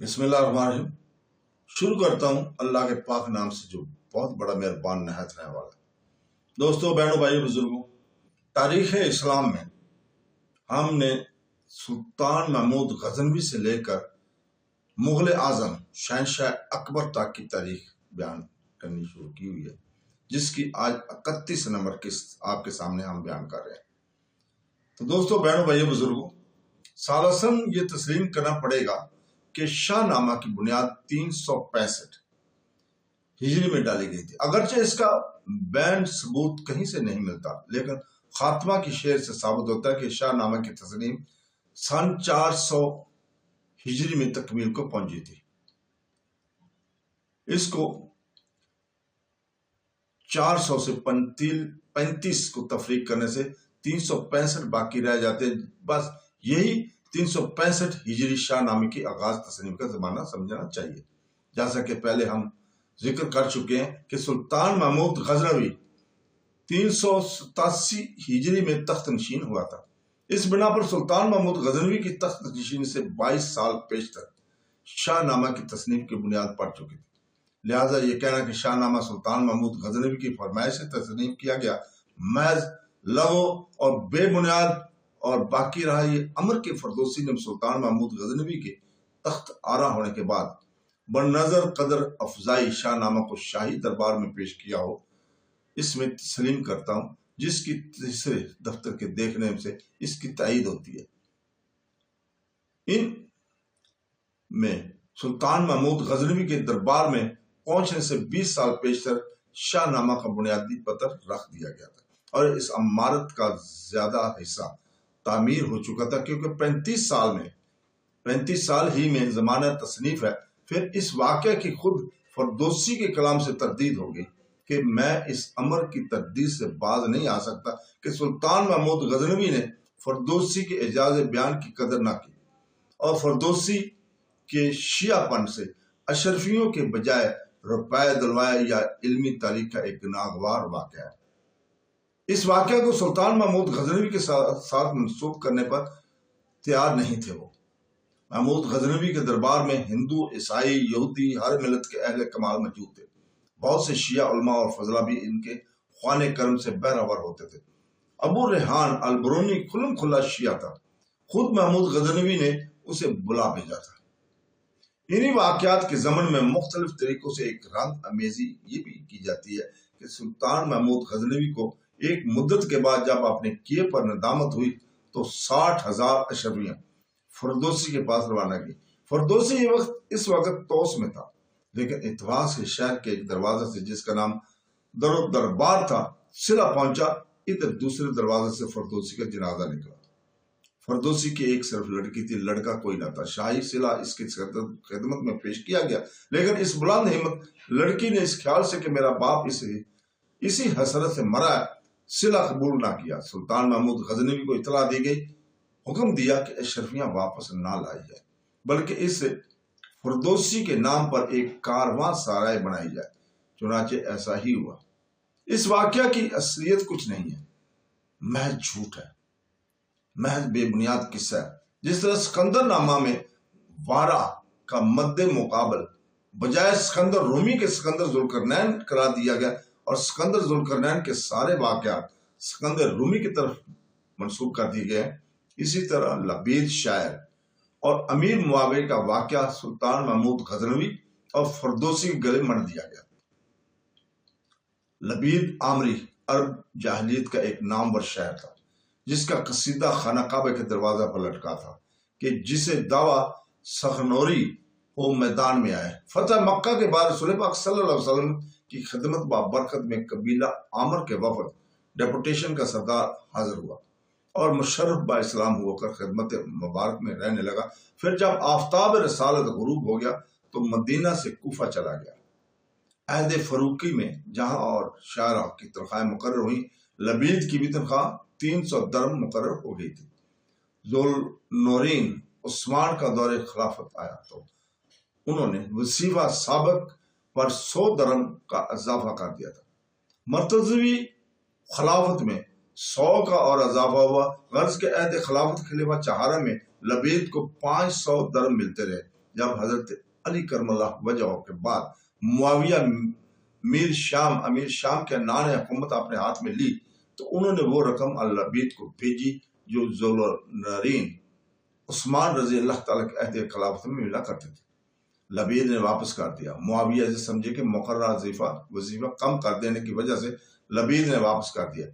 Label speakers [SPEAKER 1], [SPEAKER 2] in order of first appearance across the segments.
[SPEAKER 1] بسم اللہ الرحمن الرحیم۔ شروع کرتا ہوں اللہ کے پاک نام سے جو بہت بڑا مہربان نہایت رہنے والا ہے۔ دوستوں، بہنوں، بھائیوں، بزرگوں، تاریخ اسلام میں ہم نے سلطان محمود غزنوی سے لے کر مغل اعظم شہنشاہ اکبر تک کی تاریخ بیان کرنی شروع کی ہوئی ہے، جس کی آج 31 نمبر قسط آپ کے سامنے ہم بیان کر رہے ہیں۔ تو دوستوں، بہنوں، بھائیوں، بزرگوں، سالسن یہ تسلیم کرنا پڑے گا کہ شاہ نامہ کی بنیاد 365 ہجری میں ڈالی گئی تھی۔ اگرچہ اس کا بین ثبوت کہیں سے نہیں ملتا، لیکن خاتمہ کی شعر سے ثابت ہوتا ہے کہ شاہ نامہ کی تسلیم سن 400 ہجری میں تکمیل کو پہنچی تھی۔ اس کو 400 سے 35 کو تفریق کرنے سے 365 باقی رہ جاتے ہیں۔ بس یہی 365 ہجری شاہ نامے کی آغاز تسلیم کا زمانہ سمجھنا چاہیے۔ جیسا کہ پہلے ہم ذکر کر چکے ہیں کہ سلطان محمود غزنوی 387 ہجری میں تخت نشین ہوا تھا۔ اس بنا پر سلطان محمود غزنوی کی تخت نشینی سے 22 سال پیشتر شاہ نامہ کی تصنیف کی بنیاد پڑ چکی تھی۔ لہٰذا یہ کہنا کہ شاہ نامہ سلطان محمود غزنوی کی فرمائش سے تصنیف کیا گیا محض لغو اور بے بنیاد اور باقی رہا۔ یہ امر کے فردوسی نے سلطان محمود غزنوی کے تخت آرا ہونے کے بعد بنظر قدر افزائی شاہ نامہ کو شاہی دربار میں پیش کیا ہو، اس میں تسلیم کرتا ہوں، جس کی تیسرے دفتر کے دیکھنے سے اس کی تائید ہوتی ہے۔ ان میں سلطان محمود غزنوی کے دربار میں پہنچنے سے 20 سال پیشتر شاہ نامہ کا بنیادی پتھر رکھ دیا گیا تھا، اور اس عمارت کا زیادہ حصہ تعمیر ہو چکا تھا، کیونکہ 35 سال ہی میں زمانہ تصنیف ہے۔ پھر اس واقعہ کی خود فردوسی کے کلام سے تردید ہو گئی کہ میں اس امر کی تردید سے باز نہیں آ سکتا کہ سلطان محمود غزنوی نے فردوسی کے اعجاز بیان کی قدر نہ کی، اور فردوسی کے شیعہ پن سے اشرفیوں کے بجائے روپے دلوائے یا علمی تاریخ کا ایک ناگوار واقعہ ہے۔ اس واقعہ کو سلطان محمود غزنوی کے ساتھ منسوب کرنے پر تیار نہیں تھے۔ وہ محمود غزنوی کے دربار میں ہندو، عیسائی، یہودی، ہر ملت کے اہل کمال موجود تھے۔ بہت سے شیعہ علماء اور فضلہ بھی ان کے خوان کرم سے بہرور ہوتے تھے۔ ابو ریحان البرونی کھلم کھلا شیعہ تھا، خود محمود غزنوی نے اسے بلا بھیجا تھا۔ انہی واقعات کے ضمن میں مختلف طریقوں سے ایک رنگ امیزی یہ بھی کی جاتی ہے کہ سلطان محمود غزنوی کو ایک مدت کے بعد جب اپنے کیے پر ندامت ہوئی تو 60,000 اشرفیاں فردوسی کے پاس روانہ کی۔ فردوسی اس وقت توس میں تھا، لیکن اتوا سے شہر کے ایک دروازے سے، جس کا نام دربار تھا، سلا پہنچا۔ ادھر دوسرے دروازے سے فردوسی کا جنازہ نکلا۔ فردوسی کی ایک صرف لڑکی تھی، لڑکا کوئی نہ تھا۔ شاہی سلا اس کی خدمت میں پیش کیا گیا، لیکن اس بلند ہمت لڑکی نے اس خیال سے کہ میرا باپ اسی حسرت سے مرا ہے، سلا قبول نہ کیا۔ سلطان محمود غزنوی کو اطلاع دی گئی، حکم دیا کہ اشرفیاں واپس نہ لائی جائے، بلکہ اس فردوسی کے نام پر ایک کارواں سرائے بنائی جائے۔ چنانچہ ایسا ہی ہوا۔ اس واقعہ کی اصلیت کچھ نہیں ہے، محض جھوٹ ہے، محض بے بنیاد قصہ ہے۔ جس طرح سکندر نامہ میں وارا کا مد مقابل بجائے سکندر رومی کے سکندر ذوالقرنین قرار دیا گیا، اور سکندر ذوالقرنین کے سارے واقعات سکندر رومی کی طرف منسوب کر دیے گئے۔ اسی طرح لبید شاعر اور امیر معاویہ کا واقعہ سلطان محمود غزنوی اور فردوسی کے گلے مڑ دیا گیا۔ لبید عامری عرب جاہلیت کا ایک نامور شاعر تھا، جس کا قصیدہ خانہ کعبہ کے دروازہ پر لٹکا تھا کہ جسے دعویٰ سخنوری وہ میدان میں آئے۔ فتح مکہ کے بعد رسول پاک صلی اللہ علیہ وسلم کی خدمت بابرکت میں قبیلہ عامر کے وفد ڈیپوٹیشن کا سردار حاضر ہوا اور مشرف با اسلام ہو کر خدمت مبارک میں رہنے لگا۔ پھر جب آفتاب رسالت غروب ہو گیا تو مدینہ سے کوفہ چلا گیا۔ عہد فاروقی میں جہاں اور شاعرہ کی تنخواہیں مقرر ہوئیں، لبید کی بھی تنخواہ 300 درم مقرر ہو گئی تھی۔ ذوالنورین عثمان کا دور خلافت آیا تو انہوں نے وظیفہ سابق پر 100 درم کا اضافہ کر دیا تھا۔ مرتضوی خلافت میں 100 کا اور اضافہ ہوا۔ غرض کے عہد خلافت خلیفہ چہارم میں لبید کو 500 درم ملتے رہے، جب حضرت علی کرم اللہ وجہ کے بعد معاویہ امیر شام کے نان حکومت اپنے ہاتھ میں لی تو انہوں نے وہ رقم اللبید کو بھیجی جو ذوالنورین عثمان رضی اللہ تعالیٰ کے عہد خلافت میں ملا کرتے تھے۔ لبید نے واپس کر دیا۔ معاویہ سے سمجھے کہ مقررہ وظیفہ کم کر دینے کی وجہ سے لبید نے واپس کر دیا،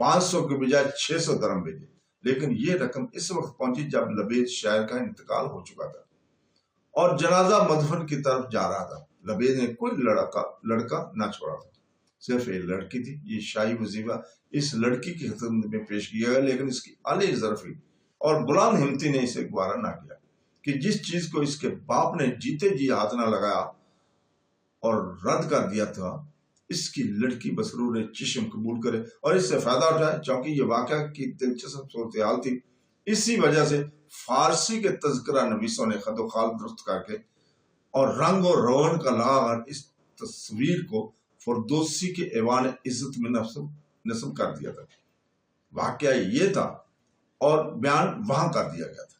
[SPEAKER 1] 500 کے بجائے 600 درہم بھیجے، لیکن یہ رقم اس وقت پہنچی جب لبید شاعر کا انتقال ہو چکا تھا اور جنازہ مدفن کی طرف جا رہا تھا۔ لبید نے کوئی لڑکا نہ چھوڑا تھا، صرف ایک لڑکی تھی۔ یہ شاہی وظیفہ اس لڑکی کی خدمت میں پیش کیا گیا، لیکن اس کی عالی ظرفی اور بلند ہمتی نے اسے گوارا نہ کیا کہ جس چیز کو اس کے باپ نے جیتے جی ہاتھ نہ لگایا اور رد کر دیا تھا، اس کی لڑکی مسرور چشم قبول کرے اور اس سے فائدہ اٹھائے۔ چونکہ یہ واقعہ کی دلچسپ صورتحال تھی، اسی وجہ سے فارسی کے تذکرہ نویسوں نے خط و خال درست کر کے اور رنگ و رون کا لگا کر اس تصویر کو فردوسی کے ایوان عزت میں نصب کر دیا تھا۔ واقعہ یہ تھا اور بیان وہاں کر دیا گیا تھا۔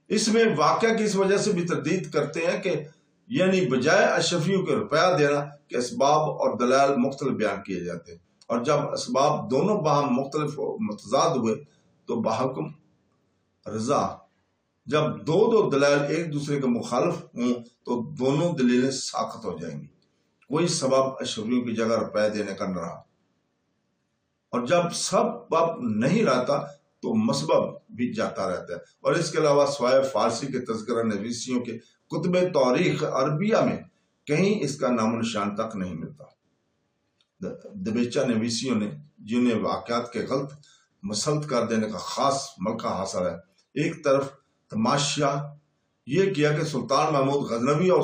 [SPEAKER 1] اس میں واقعہ کی اس وجہ سے بھی تردید کرتے ہیں کہ یعنی بجائے اشرفیوں کے روپیہ دینا کہ اسباب اور دلائل مختلف بیان کیے جاتے ہیں، اور جب اسباب دونوں باہم مختلف و متضاد ہوئے تو بحکم رضا جب دو دلائل ایک دوسرے کے مخالف ہوں تو دونوں دلیلیں ساقط ہو جائیں گی، کوئی سبب اشرفیوں کی جگہ روپیہ دینے کا نہ رہا، اور جب سبب نہیں رہتا تو مسبب بھی جاتا رہتا ہے۔ اور اس کے علاوہ سوائے فارسی کے تذکرہ نویسیوں کے کتب تاریخ عربیہ میں کہیں اس کا نام و نشان تک نہیں ملتا۔ دبیچہ نویسیوں نے جنہیں واقعات کے غلط مسلط کر دینے کا خاص ملکہ حاصل ہے، ایک طرف تماشا یہ کیا کہ سلطان محمود غزنوی اور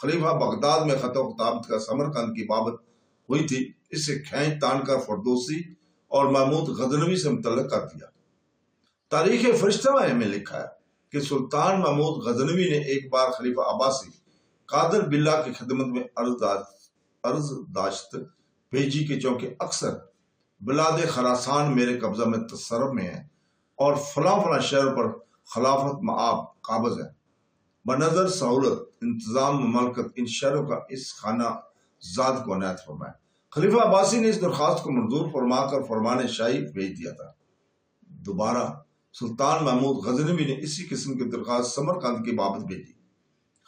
[SPEAKER 1] خلیفہ بغداد میں خط و کتابت کا سمرقند کی بابت ہوئی تھی، اسے کھینچ تان کر فردوسی اور محمود غزنوی سے متعلق کر دیا۔ تاریخ فرشتہ میں لکھا ہے کہ سلطان محمود غزنوی نے ایک بار خلیفہ عباسی قادر باللہ کی خدمت میں عرض داشت بھیجی کہ چونکہ اکثر بلاد خراسان میرے قبضہ میں تصرف میں ہے اور فلاں فلاں شہر پر خلافت معاب قابض ہے، بنظر سہولت انتظام مملکت ان شہروں کا اس خانہ زاد کو عنایت فرمائے۔ خلیفہ عباسی نے اس درخواست کو منظور فرما کر فرمان شاہی بھیج دیا تھا۔ دوبارہ سلطان محمود غزنوی نے اسی قسم کی درخواست سمرقند کی بابت بھیجی۔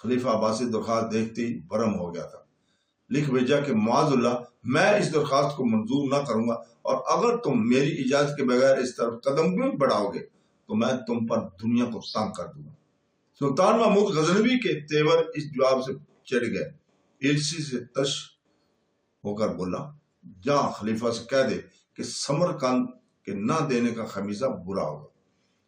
[SPEAKER 1] خلیفہ عباسی درخواست دیکھتے ہی برہم ہو گیا تھا، لکھ بھیجا کہ معاذ اللہ میں اس درخواست کو منظور نہ کروں گا، اور اگر تم میری اجازت کے بغیر اس طرف قدم بھی بڑھاؤ گے تو میں تم پر دنیا کو تنگ کر دوں گا۔ سلطان محمود غزنوی کے تیور اس جواب سے چڑھ گئے، ایلچی سے تش ہو کر بولا، جا خلیفہ سے کہہ دے کہ سمرقند کے نہ دینے کا خمیزہ برا ہوگا۔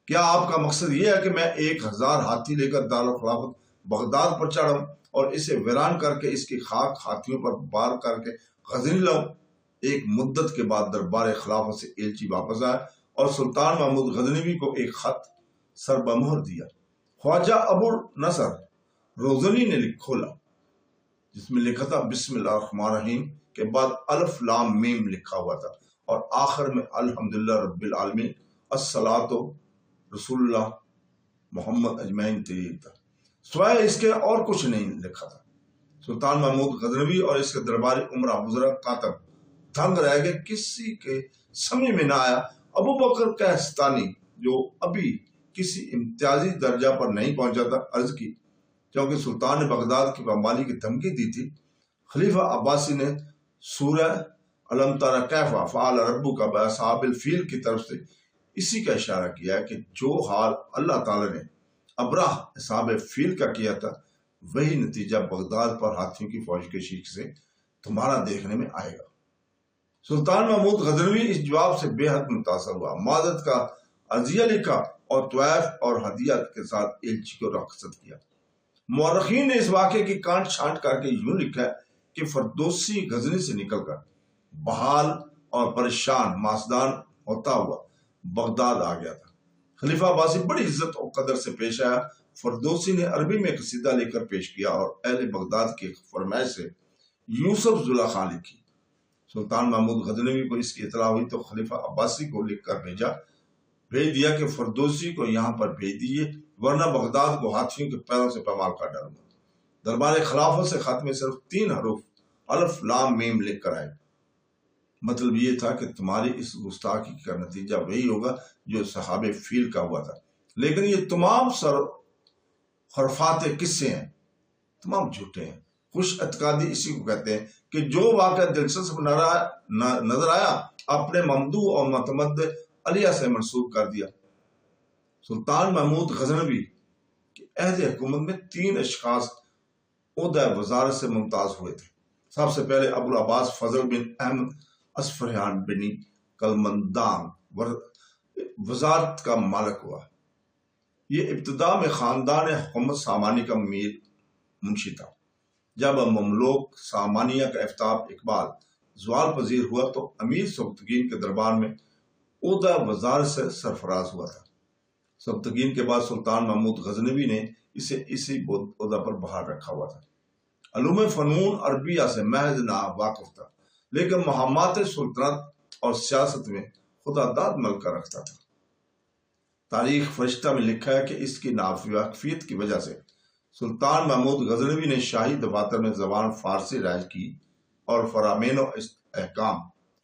[SPEAKER 1] کیا آپ کا مقصد یہ ہے کہ میں 1000 ہاتھی لے کر دارالخلافت بغداد پر چڑھوں اور اسے ویران کر کے اس کی خاک ہاتھیوں پر بار کر کے غزنی لاؤں؟ ایک مدت کے بعد دربار خلافت سے ایلچی واپس آیا اور سلطان محمود غزنوی کو ایک خط سر بمہر دیا۔ خواجہ ابو نصر روزنی نے کھولا، جس میں لکھا تھا بسم اللہ الرحمن الرحیم کے بعد الف لام میم لکھا ہوا تھا، اور آخر میں الحمدللہ رب العالمین الصلاۃ رسول اللہ محمد اجمعین تحریر تھا، سوائے اس کے اور کچھ نہیں لکھا تھا۔ سلطان محمود غزنوی اور اس کے درباری عمرہ بزرگ کاتب دھنگ رہ گئے، کسی کے سمجھ میں نہ آیا۔ ابو بکر کہستانی جو ابھی کسی امتیازی درجہ پر نہیں پہنچا تھا، عرض کی کیونکہ سلطان نے بغداد کی پامالی کی دھمکی دی تھی۔ خلیفہ عباسی نے سورہ علم تری کیف فعل ربک باصحاب الفیل کی طرف سے اسی کا اشارہ کیا ہے کہ جو حال اللہ تعالی نے ابرہ اصحاب فیل کا کیا تھا، وہی نتیجہ بغداد پر ہاتھیوں کی فوج کے شیک سے تمہارا دیکھنے میں آئے گا۔ سلطان محمود غزنوی اس جواب سے بے حد متاثر ہوا، معذرت کا عرضیہ لکھا اور طوائف اور ہدیات کے ساتھ ایلچی کو رخصت کیا۔ مورخین نے اس واقعے کی کانٹ چھانٹ کر کے یوں لکھا ہے کہ فردوسی غزنی سے نکل کر بحال اور پریشان ماسدان ہوتا ہوا بغداد آ گیا تھا۔ خلیفہ عباسی بڑی عزت و قدر سے پیش آیا۔ فردوسی نے عربی میں قصیدہ لے کر پیش کیا اور اہل بغداد کی فرمائش سے یوسف زلیخا لکھی۔ سلطان محمود غزنوی کو اس کی اطلاع ہوئی تو خلیفہ عباسی کو لکھ کر بھیج دیا کہ فردوسی کو یہاں پر بھیج دیجیے، ورنہ بغداد کو ہاتھیوں کے پیروں سے پامال کر ڈالوں گا۔ دربار خلافت سے خط میں صرف 3 حروف الف لام میم لکھ کر آئے۔ مطلب یہ تھا کہ تمہاری اس گستاخی کا نتیجہ وہی ہوگا جو صحابہ فیل کا ہوا تھا۔ لیکن یہ تمام خرافات قصے ہیں، تمام جھوٹے ہیں۔ خوش اعتقادی اسی کو کہتے ہیں کہ جو واقعہ دلچسپ نظر آیا اپنے ممدوح اور معتمد علیہ سے منسوب کر دیا۔ سلطان محمود غزنوی کے عہد حکومت میں 3 اشخاص عہدہ وزارت سے ممتاز ہوئے تھے۔ سب سے پہلے ابو العباس فضل بن احمد اصفہان بنی کلمندان وزارت کا مالک ہوا۔ یہ ابتدا میں خاندان حکومت سامانی کا میر منشی تھا۔ جب مملوک سامانیہ کا آفتاب اقبال زوال پذیر ہوا تو امیر سبکتگین کے دربار میں عہدہ وزارت سے سرفراز ہوا تھا۔ سبکتگین کے بعد سلطان محمود غزنوی نے اسے اسی عہدہ پر بحال رکھا ہوا تھا۔ علوم فنون عربیہ سے محض ناواقف تھا، لیکن مہمات سلطنت اور سیاست میں خدا داد مل کر رکھتا تھا۔ تاریخ فرشتہ میں لکھا ہے کہ اس کی ناواقفیت کی وجہ سے سلطان محمود غزنوی نے شاہی دفاتر میں زبان فارسی رائج کی اور فرامین و احکام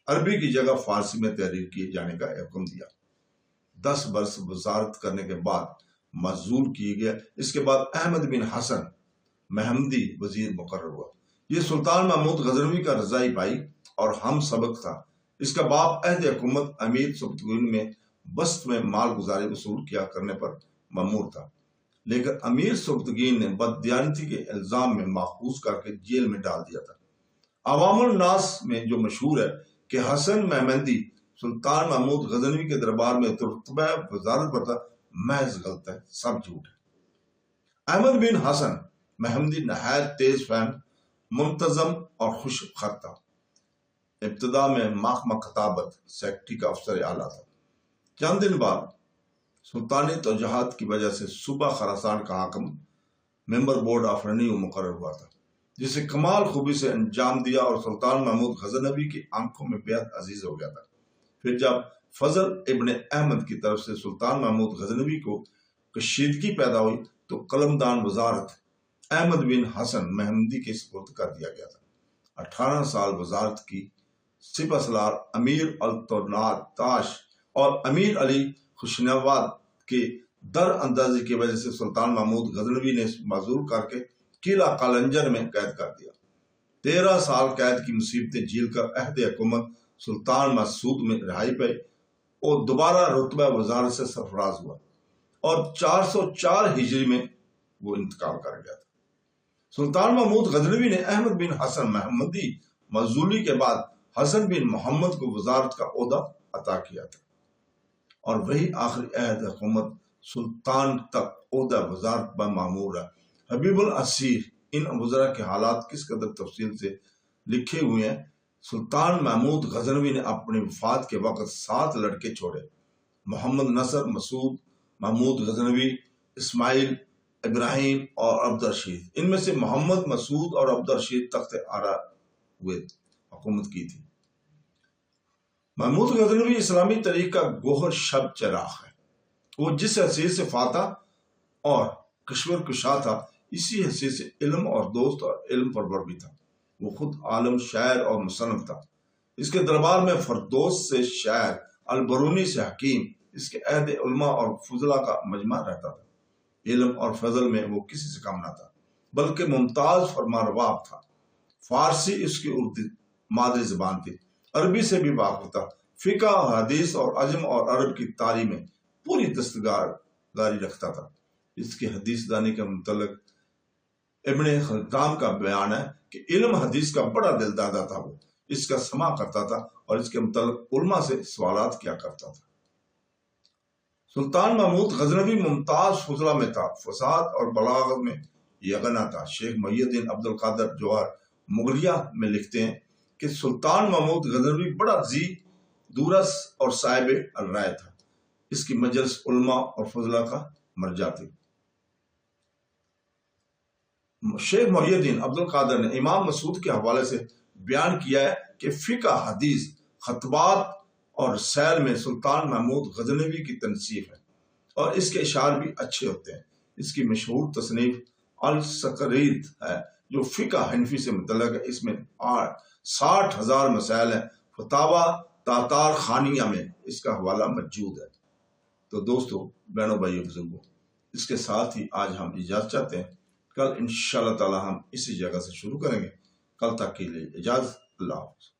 [SPEAKER 1] عربی کی جگہ فارسی میں تحریر کیے جانے کا حکم دیا۔ 10 برس وزارت کرنے کے بعد معزول کیے گیا۔ اس کے بعد احمد بن حسن محمدی وزیر مقرر ہوا۔ یہ سلطان محمود غزنوی کا رضائی بھائی اور ہم سبق تھا۔ اس کا باپ عہد حکومت امیر سبکتگین میں بسط میں مال گزاری وصول کیا کرنے پر مأمور تھا، لیکن امیر سبکتگین نے بددیانتی کے الزام میں ماخوذ کر کے جیل میں ڈال دیا تھا۔ عوام الناس میں جو مشہور ہے کہ حسن محمدی سلطان محمود غزنوی کے دربار میں رتبہ وزارت پر تھا، محض غلط ہے، سب جھوٹ ہے۔ احمد بن حسن محمدی نہایت تیز فہم، منتظم اور خوش خط تھا۔ ابتدا میں محکمہ خطابت سیکرٹری کا افسر اعلیٰ تھا۔ چند دن بعد سلطانی توجہات کی وجہ سے صوبہ خراسان کا حاکم ممبر بورڈ آف ریونیو مقرر ہوا تھا، جسے کمال خوبی سے انجام دیا اور سلطان محمود غزنوی کی آنکھوں میں بے حد عزیز ہو گیا تھا۔ پھر جب فضل ابن احمد کی طرف سے سلطان محمود غزنوی کو کشیدگی پیدا ہوئی تو قلمدان وزارت احمد بن حسن محمدی کے سپرد کر دیا گیا تھا۔ 18 سال وزارت کی سپہ سالار امیر التونات تاش اور امیر علی خوشنواد کے در اندازی کی وجہ سے سلطان محمود غزنوی نے معزول کر کے قلعہ قلنجر میں قید کر دیا۔ 13 سال قید کی مصیبتیں جھیل کر عہد حکومت سلطان مسعود میں رہائی پائی اور دوبارہ رتبہ وزارت سے سرفراز ہوا اور 404 ہجری میں وہ انتقال کر گیا تھا۔ سلطان محمود غزنوی نے احمد بن حسن محمدی معزولی کے بعد حسن بن محمد کو وزارت کا عہدہ عطا کیا تھا، اور وہی آخری عہد حکومت سلطان تک عہدہ وزارت پر مامور رہا۔ حبیب الاسیر ان وزراء کے حالات کس قدر تفصیل سے لکھے ہوئے ہیں۔ سلطان محمود غزنوی نے اپنی وفات کے وقت 7 لڑکے چھوڑے: محمد نصر، مسعود، محمود غزنوی، اسماعیل، ابراہیم اور عبدالرشید۔ ان میں سے محمد، مسعود اور عبدالرشید تخت آرا ہوئے حکومت کی تھی۔ محمود غزنوی اسلامی تاریخ کا گوہر شب چراغ ہے۔ وہ جس حیثیت سے فاتح اور کشور کشا تھا، اسی حیثیت سے علم اور دوست اور علم پرور بھی تھا۔ وہ خود عالم، شاعر اور مصنف تھا۔ اس کے دربار میں فردوس سے شاعر، البرونی سے حکیم، اس کے عہد علماء اور فضلاء کا مجمع رہتا تھا۔ علم اور فضل میں وہ کسی سے کم نہ تھا، بلکہ ممتاز فرمانروا تھا۔ فارسی اس کی مادری زبان تھی، عربی سے بھی واقف تھا، فقہ، حدیث اور عجم اور عرب کی تعلیم میں پوری دستکاری رکھتا تھا۔ اس کی حدیث دانی کے متعلق ابن خلدان کا بیان ہے کہ علم حدیث کا بڑا دل دادا تھا۔ وہ اس کا سماع کرتا تھا اور اس کے متعلق علماء سے سوالات کیا کرتا تھا۔ سلطان محمود غزنوی ممتاز فضلہ میں تھا، فصاحت اور بلاغت میں یگانہ تھا۔ شیخ محی الدین عبد القادر جوہر مغلیہ میں لکھتے ہیں کہ سلطان محمود غزنوی بڑا ذی دورس اور صاحب الرائے تھا۔ اس کی مجلس علماء اور فضلاء کا مرجع تھی۔ شیخ محی الدین عبد القادر نے امام مسعود کے حوالے سے بیان کیا ہے کہ فقہ، حدیث، خطبات اور رسائل میں سلطان محمود غزنوی کی تنصیف ہے۔ اور اس کے اشعار بھی اچھے ہوتے ہیں۔ اس کی مشہور تصنیف السقرید ہے جو فقہ حنفی سے متعلق ہے۔ اس میں 60,000 مسائل ہیں۔ فتاوی تاتار خانیہ میں اس کا حوالہ موجود ہے۔ تو دوستو، بہنوں، بھائیوں، بزرگوں، اس کے ساتھ ہی آج ہم اجازت چاہتے ہیں۔ کل انشاءاللہ تعالی ہم اسی جگہ سے شروع کریں گے۔ کل تک کے لیے اجازت، اللہ حافظ۔